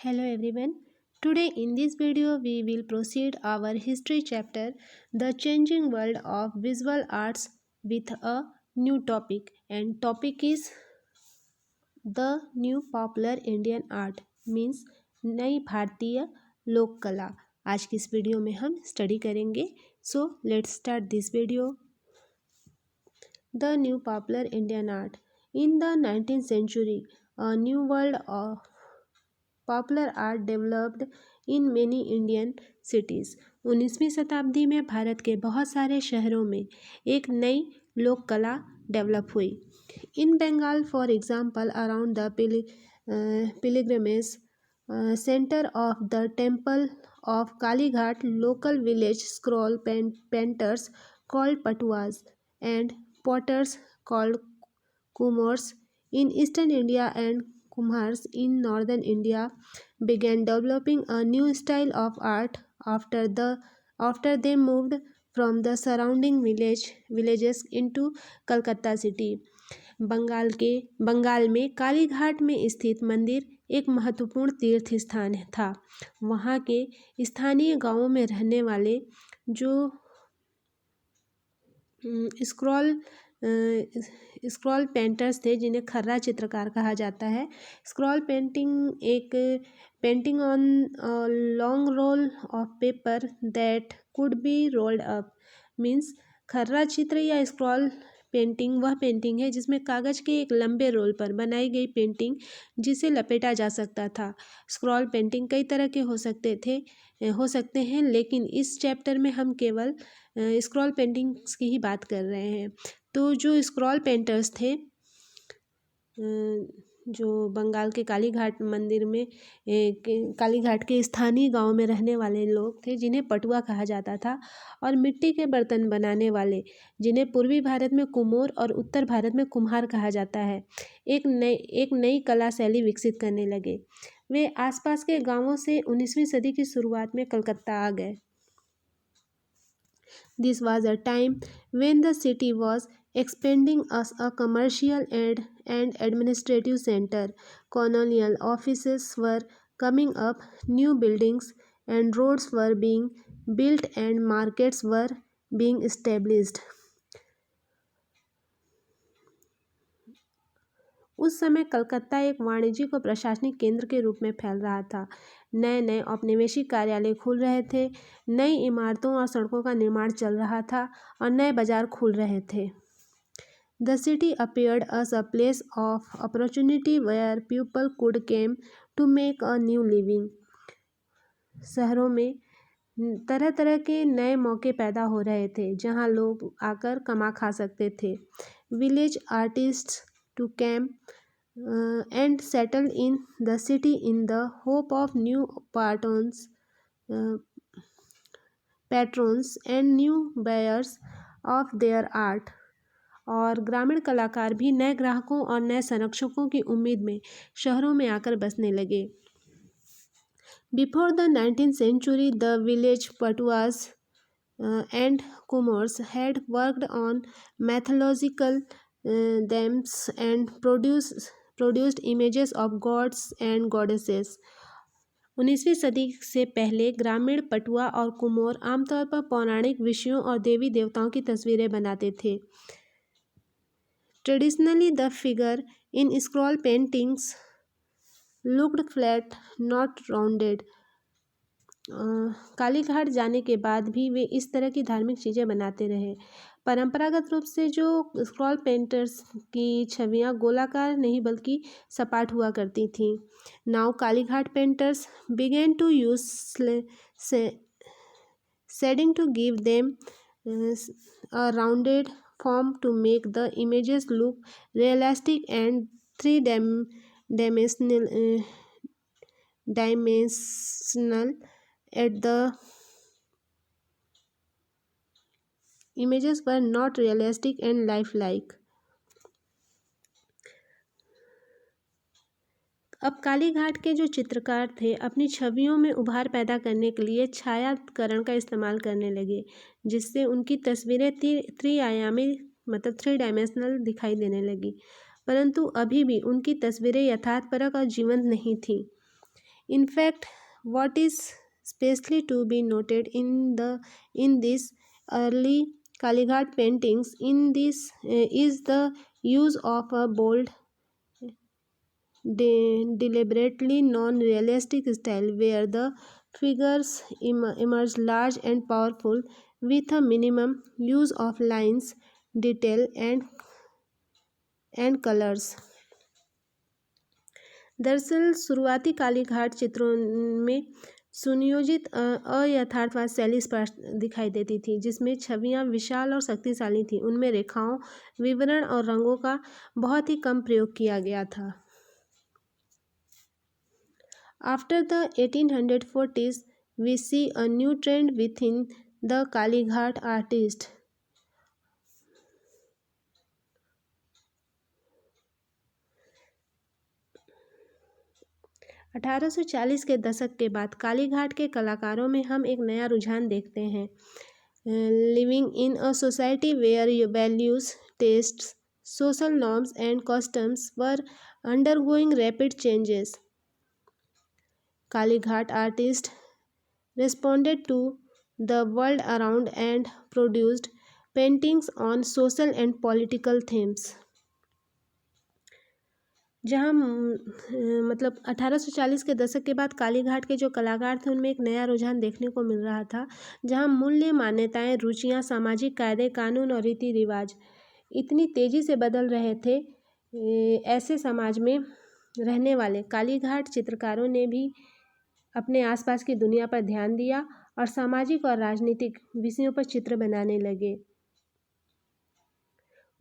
Hello everyone. Today in this video we will proceed our history chapter The Changing World of Visual Arts with a new topic, and topic is the new popular Indian art means नई भारतीय लोक कला। आज की इस video में हम study करेंगे। So let's start this video. The new popular Indian art. In the 19th century, a new world of popular art developed in many Indian cities. 19वीं शताब्दी में भारत के बहुत सारे शहरों में एक नई लोक कला डेवलप हुई। In Bengal for example around the pilgrimage centre of the temple of Kalighat local village scroll painters called patuas and potters called kumors in eastern India and Kumhars in northern India began developing a new style of art after they moved from the surrounding villages into Calcutta city. Bengal में कालीघाट में स्थित मंदिर एक महत्वपूर्ण तीर्थ स्थान था। वहाँ के स्थानीय गांवों में रहने वाले जो स्क्रॉल पेंटर्स थे, जिन्हें खर्रा चित्रकार कहा जाता है। स्क्रॉल पेंटिंग एक painting on long roll of paper that could be rolled up means खर्रा चित्र या स्क्रॉल पेंटिंग वह पेंटिंग है जिसमें कागज़ के एक लंबे रोल पर बनाई गई पेंटिंग जिसे लपेटा जा सकता था। स्क्रॉल पेंटिंग कई तरह के हो सकते हैं, लेकिन इस चैप्टर में हम केवल स्क्रॉल पेंटिंग्स की ही बात कर रहे हैं। तो जो स्क्रॉल पेंटर्स थे, जो बंगाल के कालीघाट मंदिर में कालीघाट के स्थानीय गांव में रहने वाले लोग थे, जिन्हें पटुआ कहा जाता था, और मिट्टी के बर्तन बनाने वाले, जिन्हें पूर्वी भारत में कुमोर और उत्तर भारत में कुम्हार कहा जाता है, एक नई कला शैली विकसित करने लगे। वे आसपास के गांवों से 19वीं सदी की शुरुआत में कलकत्ता आ गए। This was a time when the city was expanding as a commercial and administrative center. Colonial offices were coming up, new buildings and roads were being built, and markets were being established. उस समय कलकत्ता एक वाणिज्यिक और प्रशासनिक केंद्र के रूप में फैल रहा था। नए औपनिवेशिक कार्यालय खुल रहे थे, नई इमारतों और सड़कों का निर्माण चल रहा था और नए बाजार खुल रहे थे। The city appeared as a place of opportunity where people could came to make a new living. शहरों में तरह तरह के नए मौके पैदा हो रहे थे जहां लोग आकर कमा खा सकते थे। Village artists to camp and settle in the city in the hope of new patrons and new buyers of their art. और ग्रामीण कलाकार भी नए ग्राहकों और नए संरक्षकों की उम्मीद में शहरों में आकर बसने लगे। Before the 19th century, the village patuas and kumars had worked on mythological themes and produced images of gods and goddesses. 19वीं सदी से पहले ग्रामीण पटुआ और कुमोर आमतौर पर पौराणिक विषयों और देवी देवताओं की तस्वीरें बनाते थे। Traditionally, the figure in scroll paintings looked flat, not rounded. Kalighat जाने के बाद भी वे इस तरह की धार्मिक चीज़ें बनाते रहे। परंपरागत रूप से जो स्क्रॉल पेंटर्स की छवियां गोलाकार नहीं बल्कि सपाट हुआ करती थीं। Now Kalighat painters began to use shading to give them a rounded form to make the images look realistic and three-dimensional. At the images were not realistic and lifelike. अब कालीघाट के जो चित्रकार थे अपनी छवियों में उभार पैदा करने के लिए छायाकरण का इस्तेमाल करने लगे, जिससे उनकी तस्वीरें त्रिआयामी मतलब 3 डायमेंशनल दिखाई देने लगी। परंतु अभी भी उनकी तस्वीरें यथार्थपरक और जीवंत नहीं थीं। In fact, what is specially to be noted in these early Kalighat paintings is the use of a bold, deliberately non-realistic style where the figures emerge large and powerful with a minimum use of lines, detail, and colors. दरअसल शुरुआती काली घाट चित्रों में सुनियोजित अयथार्थवाद शैली स्पष्ट दिखाई देती थी, जिसमें छवियां विशाल और शक्तिशाली थीं। उनमें रेखाओं, विवरण और रंगों का बहुत ही कम प्रयोग किया गया था। After the 1840s, we see a new trend within the Kalighat artist. 1840 के दशक के बाद कालीघाट के कलाकारों में हम एक नया रुझान देखते हैं। Living in a society where values, tastes, social norms and customs were undergoing rapid changes. Kalighat artists responded to the world around and produced paintings on social and political themes. जहाँ मतलब 1840 के दशक के बाद कालीघाट के जो कलाकार थे उनमें एक नया रुझान देखने को मिल रहा था, जहाँ मूल्य, मान्यताएं, रुचियां, सामाजिक कायदे कानून और रीति रिवाज इतनी तेज़ी से बदल रहे थे। ऐसे समाज में रहने वाले कालीघाट चित्रकारों ने भी अपने आसपास की दुनिया पर ध्यान दिया और सामाजिक और राजनीतिक विषयों पर चित्र बनाने लगे।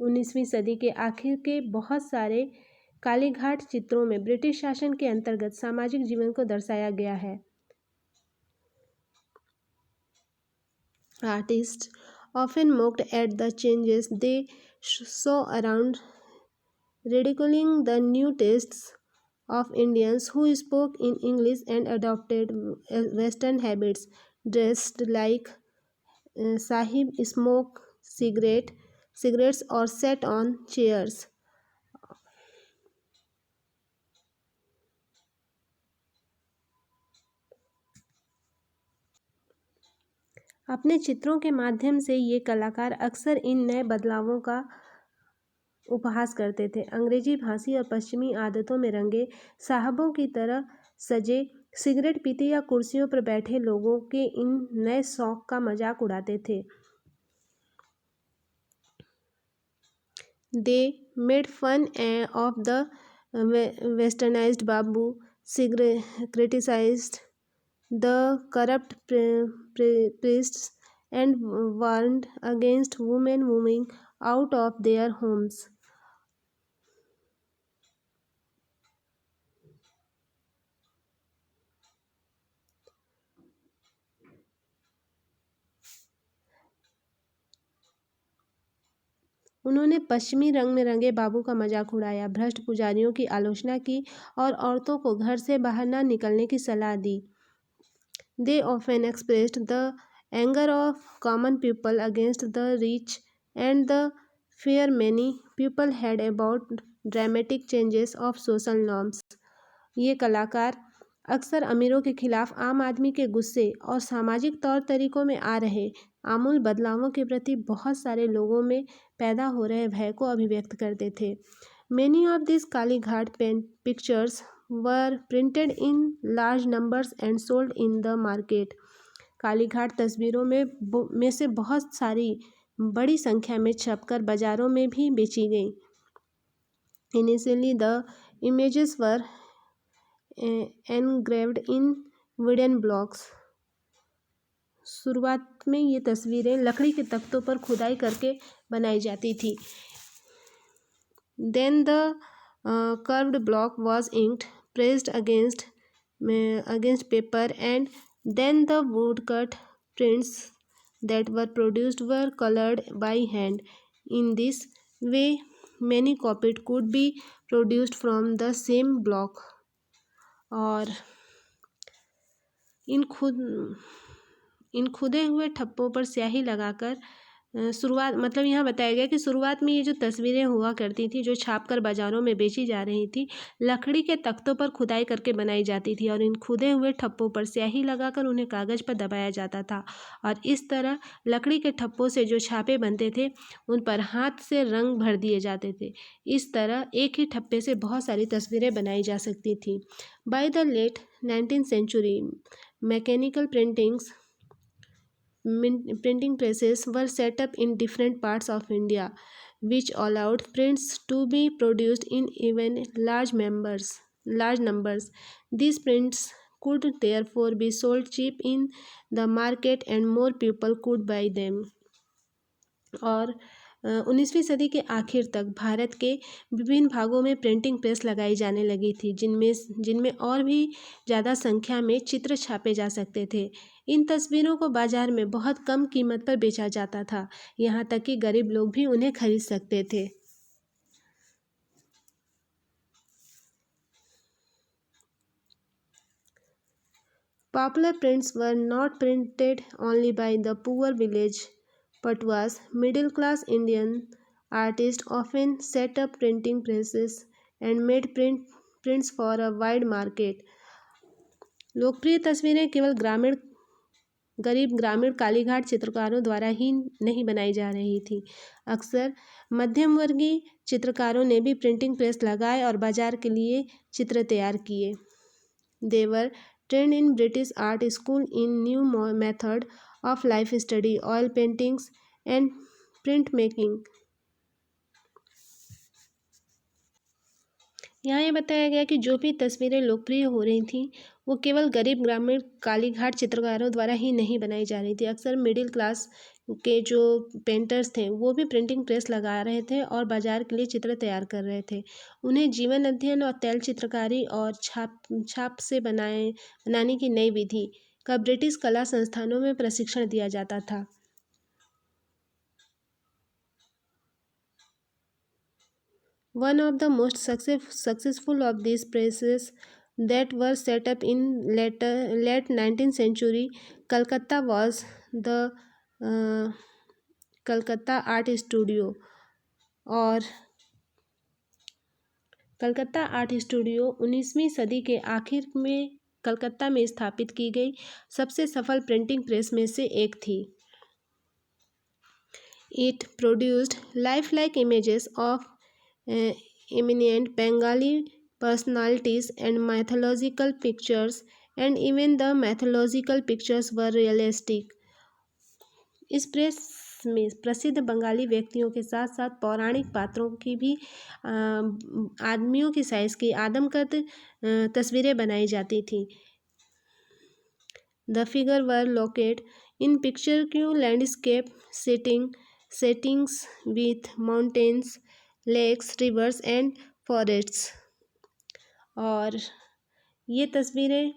19वीं सदी के आखिर के बहुत सारे कालीघाट चित्रों में ब्रिटिश शासन के अंतर्गत सामाजिक जीवन को दर्शाया गया है। Artist often mocked at the changes they saw around, ridiculing the new tastes of Indians who spoke in English and adopted Western habits, dressed like sahib, smoke cigarettes or sat on chairs. अपने चित्रों के माध्यम से ये कलाकार अक्सर इन नए बदलावों का उपहास करते थे। अंग्रेजी भाषी और पश्चिमी आदतों में रंगे साहबों की तरह सजे, सिगरेट पीते या कुर्सियों पर बैठे लोगों के इन नए शौक का मजाक उड़ाते थे। They made fun of the westernised babu, criticised the corrupt priests and warned against women moving out of their homes. उन्होंने पश्चिमी रंग में रंगे बाबू का मजाक उड़ाया, भ्रष्ट पुजारियों की आलोचना की और औरतों को घर से बाहर न निकलने की सलाह दी। They often expressed the anger of common people against the rich and the fear many people had about dramatic changes of social norms. ये कलाकार अक्सर अमीरों के खिलाफ आम आदमी के गुस्से और सामाजिक तौर तरीकों में आ रहे आमूल बदलावों के प्रति बहुत सारे लोगों में पैदा हो रहे भय को अभिव्यक्त करते थे। Many of these Kalighat pictures were printed in large numbers and sold in the market. Kalighat तस्वीरों में से बहुत सारी बड़ी संख्या में छपकर बाजारों में भी बेची गई। Initially the images were engraved in wooden blocks. शुरुआत में ये तस्वीरें लकड़ी के तख्तों पर खुदाई करके बनाई जाती थी। Then the curved block was inked, pressed against paper, and then the woodcut prints that were produced were colored by hand. In this way, many copies could be produced from the same block. और इन खुदे हुए ठप्पों पर स्याही लगाकर शुरुआत मतलब यहाँ बताया गया कि शुरुआत में ये जो तस्वीरें हुआ करती थी जो छापकर बाज़ारों में बेची जा रही थी, लकड़ी के तख्तों पर खुदाई करके बनाई जाती थी और इन खुदे हुए ठप्पों पर स्याही लगाकर उन्हें कागज़ पर दबाया जाता था और इस तरह लकड़ी के ठप्पों से जो छापे बनते थे उन पर हाथ से रंग भर दिए जाते थे। इस तरह एक ही ठप्पे से बहुत सारी तस्वीरें बनाई जा सकती थी। By the late 19th century, mechanical printing presses were set up in different parts of India, which allowed prints to be produced in even large numbers. These prints could therefore be sold cheap in the market and more people could buy them. और 19वीं सदी के आखिर तक भारत के विभिन्न भागों में प्रिंटिंग प्रेस लगाई जाने लगी थी जिनमें और भी ज़्यादा संख्या में चित्र छापे जा सकते थे। इन तस्वीरों को बाजार में बहुत कम कीमत पर बेचा जाता था, यहाँ तक कि गरीब लोग भी उन्हें खरीद सकते थे। Popular prints were not printed only by the poor village patuas. Middle-class Indian artists often set up printing presses and made prints for a wide market. लोकप्रिय तस्वीरें केवल गरीब ग्रामीण कालीघाट चित्रकारों द्वारा ही नहीं बनाई जा रही थी। अक्सर मध्यम वर्गीय चित्रकारों ने भी प्रिंटिंग प्रेस लगाए और बाजार के लिए चित्र तैयार किए। They were trained in British art school in new method of life study, oil paintings and printmaking. यहाँ ये बताया गया कि जो भी तस्वीरें लोकप्रिय हो रही थीं वो केवल गरीब ग्रामीण कालीघाट चित्रकारों द्वारा ही नहीं बनाई जा रही थी। अक्सर मिडिल क्लास के जो पेंटर्स थे वो भी प्रिंटिंग प्रेस लगा रहे थे और बाजार के लिए चित्र तैयार कर रहे थे। उन्हें जीवन अध्ययन और तैल चित्रकारी और छाप से बनाने की नई विधि का ब्रिटिश कला संस्थानों में प्रशिक्षण दिया जाता था। One of the most successful of these presses that were set up in late 19th century Calcutta was the Calcutta art studio. और कलकत्ता आर्ट स्टूडियो 19वीं सदी के आखिर में कलकत्ता में स्थापित की गई सबसे सफल प्रिंटिंग प्रेस में से एक थी। It produced lifelike images of eminent Bengali personalities and mythological pictures, and even the mythological pictures were realistic. इस प्रेस में प्रसिद्ध बंगाली व्यक्तियों के साथ साथ पौराणिक पात्रों की भी आदमियों की साइज की आदमकद तस्वीरें बनाई जाती थी। The figure were located in picturesque landscape settings with mountains, lakes, rivers and forests. और ये तस्वीरें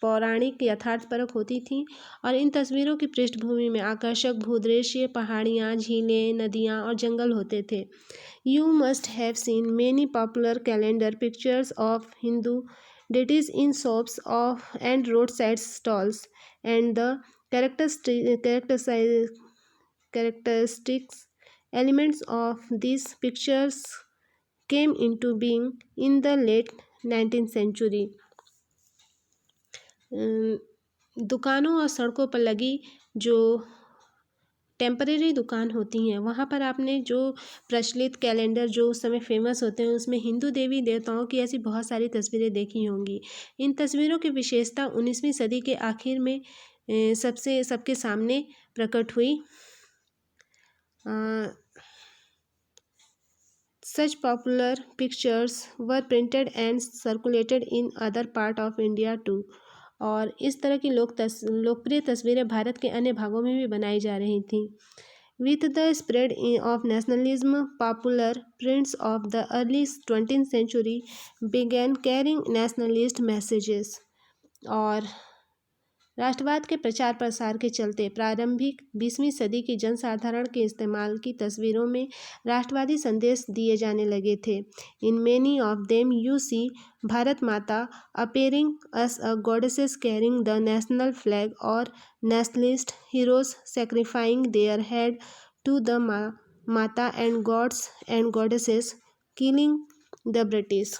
पौराणिक यथार्थपरक होती थीं और इन तस्वीरों की पृष्ठभूमि में आकर्षक भूदृश्य, पहाड़ियाँ, झीलें, नदियाँ और जंगल होते थे। You must have seen many popular calendar pictures of Hindu deities in shops and roadside stalls, and the characteristics elements of these pictures came into being in the late 19th century. दुकानों और सड़कों पर लगी जो temporary दुकान होती हैं वहाँ पर आपने जो प्रचलित कैलेंडर जो उस समय फेमस होते हैं उसमें हिंदू देवी देवताओं की ऐसी बहुत सारी तस्वीरें देखी होंगी। इन तस्वीरों की विशेषता 19वीं सदी के आखिर में सबके सामने प्रकट हुई। Such popular pictures were printed and circulated in other part of India too. और इस तरह की लोकप्रिय तस्वीरें भारत के अन्य भागों में भी बनाई जा रही थीं। With the spread of nationalism, popular prints of the early 20th century began carrying nationalist messages. और राष्ट्रवाद के प्रचार प्रसार के चलते प्रारंभिक 20वीं सदी की जनसाधारण के इस्तेमाल की तस्वीरों में राष्ट्रवादी संदेश दिए जाने लगे थे। In many of them you see Bharat Mata appearing as a goddesses carrying the national flag or nationalist heroes sacrificing their head to the Mata and gods and goddesses killing the British।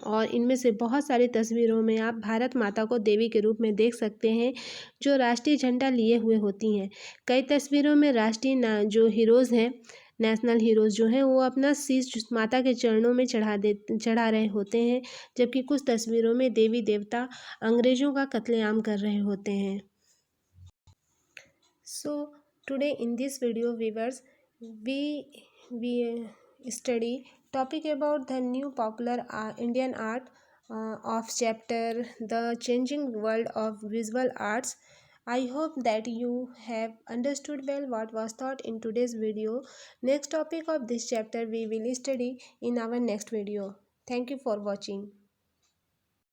और इनमें से बहुत सारी तस्वीरों में आप भारत माता को देवी के रूप में देख सकते हैं, जो राष्ट्रीय झंडा लिए हुए होती हैं। कई तस्वीरों में राष्ट्रीय जो हीरोज़ हैं, नेशनल हीरोज़ जो हैं, वो अपना शीश माता के चरणों में चढ़ा रहे होते हैं, जबकि कुछ तस्वीरों में देवी देवता अंग्रेज़ों का कत्लेआम कर रहे होते हैं। So today in this video viewers, we study topic about the new popular Indian art of chapter the changing world of visual arts. I hope that you have understood well what was taught in today's video. Next topic of this chapter we will study in our next video. Thank you for watching.